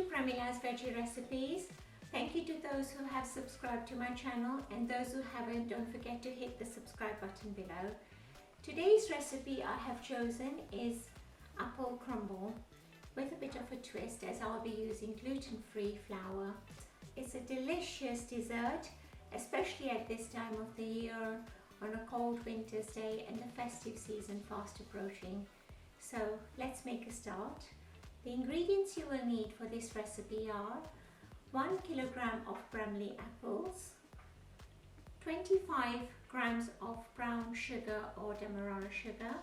to Pramila's Veggie Recipes. Thank you to those who have subscribed to my channel, and those who haven't, don't forget to hit the subscribe button below. Today's recipe I have chosen is apple crumble with a bit of a twist, as I'll be using gluten-free flour. It's a delicious dessert, especially at this time of the year on a cold winter's day and the festive season fast approaching. So let's make a start. The ingredients you will need for this recipe are 1 kilogram of Bramley apples, 25 grams of brown sugar or Demerara sugar,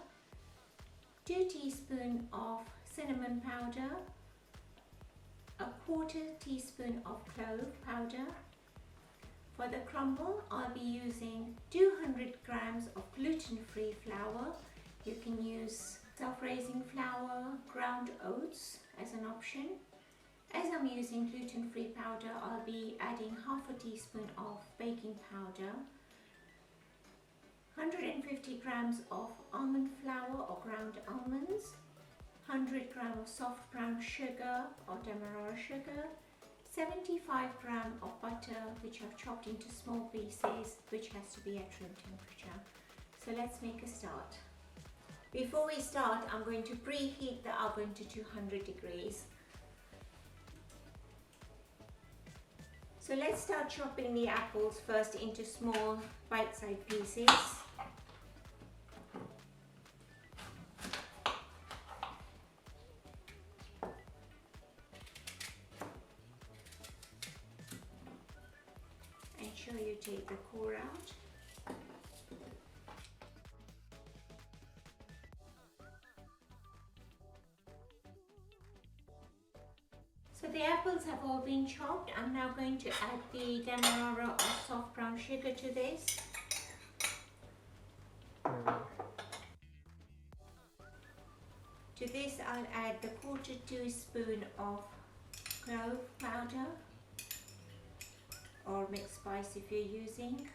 2 teaspoons of cinnamon powder, a quarter teaspoon of clove powder. For the crumble, I'll be using 200 grams of gluten-free flour. You can use self-raising flour, ground oats as an option. As I'm using gluten-free powder, I'll be adding half a teaspoon of baking powder, 150 grams of almond flour or ground almonds, 100 grams of soft brown sugar or Demerara sugar, 75 grams of butter which I've chopped into small pieces, which has to be at room temperature. So let's make a start. Before we start, I'm going to preheat the oven to 200 degrees. So let's start chopping the apples first into small bite-sized pieces. Ensure you take the core out. So the apples have all been chopped. I'm now going to add the Demerara or soft brown sugar to this. To this I'll add the quarter teaspoon of clove powder or mixed spice if you're using,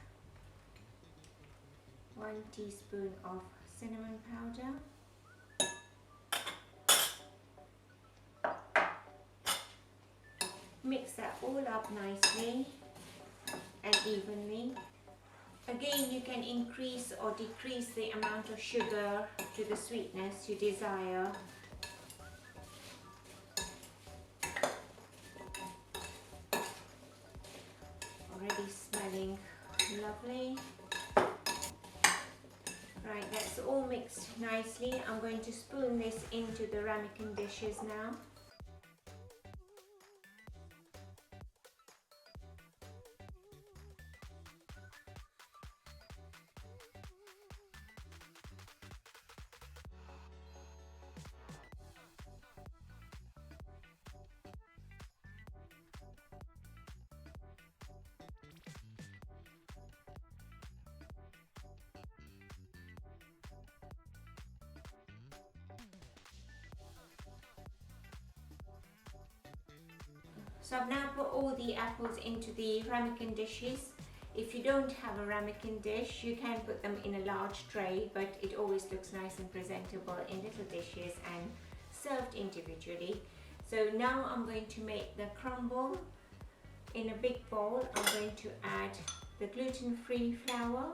1 teaspoon of cinnamon powder, mix that all up nicely and evenly. Again, you can increase or decrease the amount of sugar to the sweetness you desire. Already smelling lovely. Right, that's all mixed nicely. I'm going to spoon this into the ramekin dishes now. So I've now put all the apples into the ramekin dishes. If you don't have a ramekin dish, you can put them in a large tray, but it always looks nice and presentable in little dishes and served individually. So now I'm going to make the crumble. In a big bowl, I'm going to add the gluten-free flour,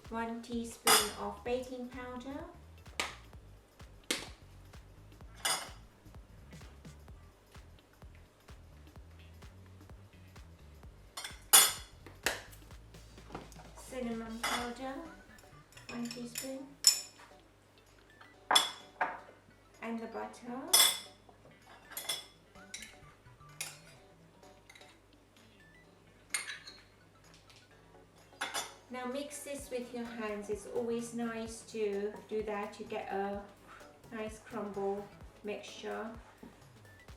one teaspoon of baking powder, cinnamon powder, 1 teaspoon, and the butter. Now mix this with your hands. It's always nice to do that. You get a nice crumble mixture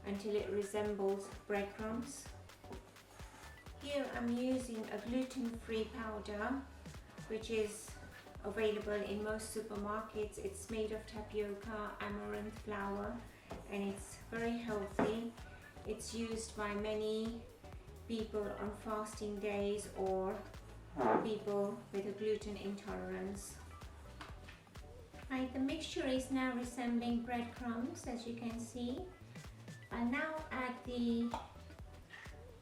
until it resembles breadcrumbs. Here I'm using a gluten-free powder, which is available in most supermarkets. It's made of tapioca, amaranth flour, and it's very healthy. It's used by many people on fasting days or people with a gluten intolerance. Right, the mixture is now resembling breadcrumbs, as you can see. I'll now add the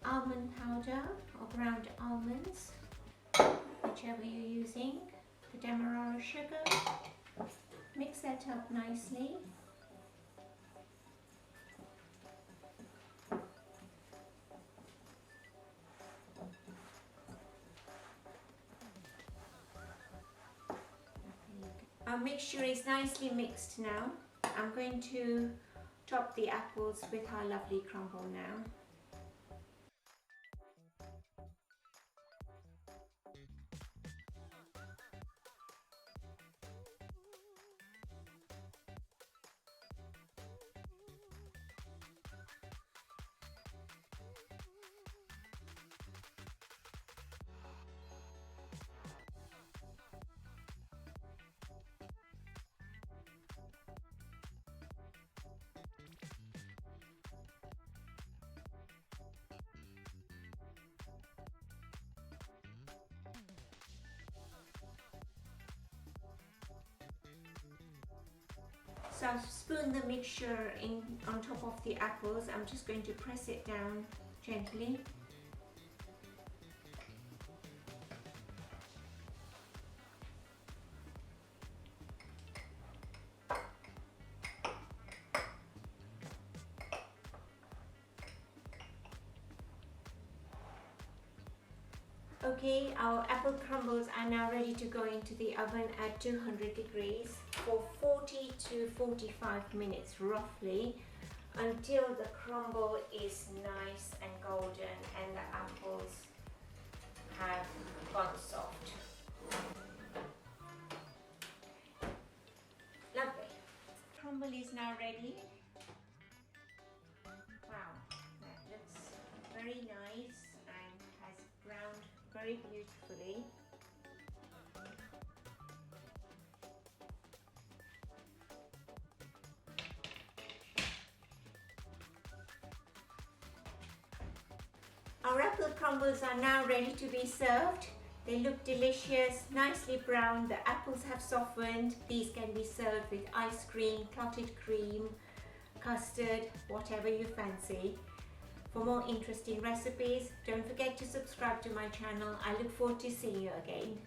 almond powder or ground almonds, whichever you're using, the Demerara sugar. Mix that up nicely. Our mixture is nicely mixed now. I'm going to top the apples with our lovely crumble now. So I've spooned the mixture in on top of the apples. I'm just going to press it down gently. Okay, our apple crumbles are now ready to go into the oven at 200 degrees for 40 to 45 minutes roughly, until the crumble is nice and golden and the apples have gone soft. Lovely. Crumble is now ready. Wow, that looks very nice and has browned very beautifully. Our apple crumbles are now ready to be served. They look delicious, nicely browned, the apples have softened. These can be served with ice cream, clotted cream, custard, whatever you fancy. For more interesting recipes, don't forget to subscribe to my channel. I look forward to seeing you again.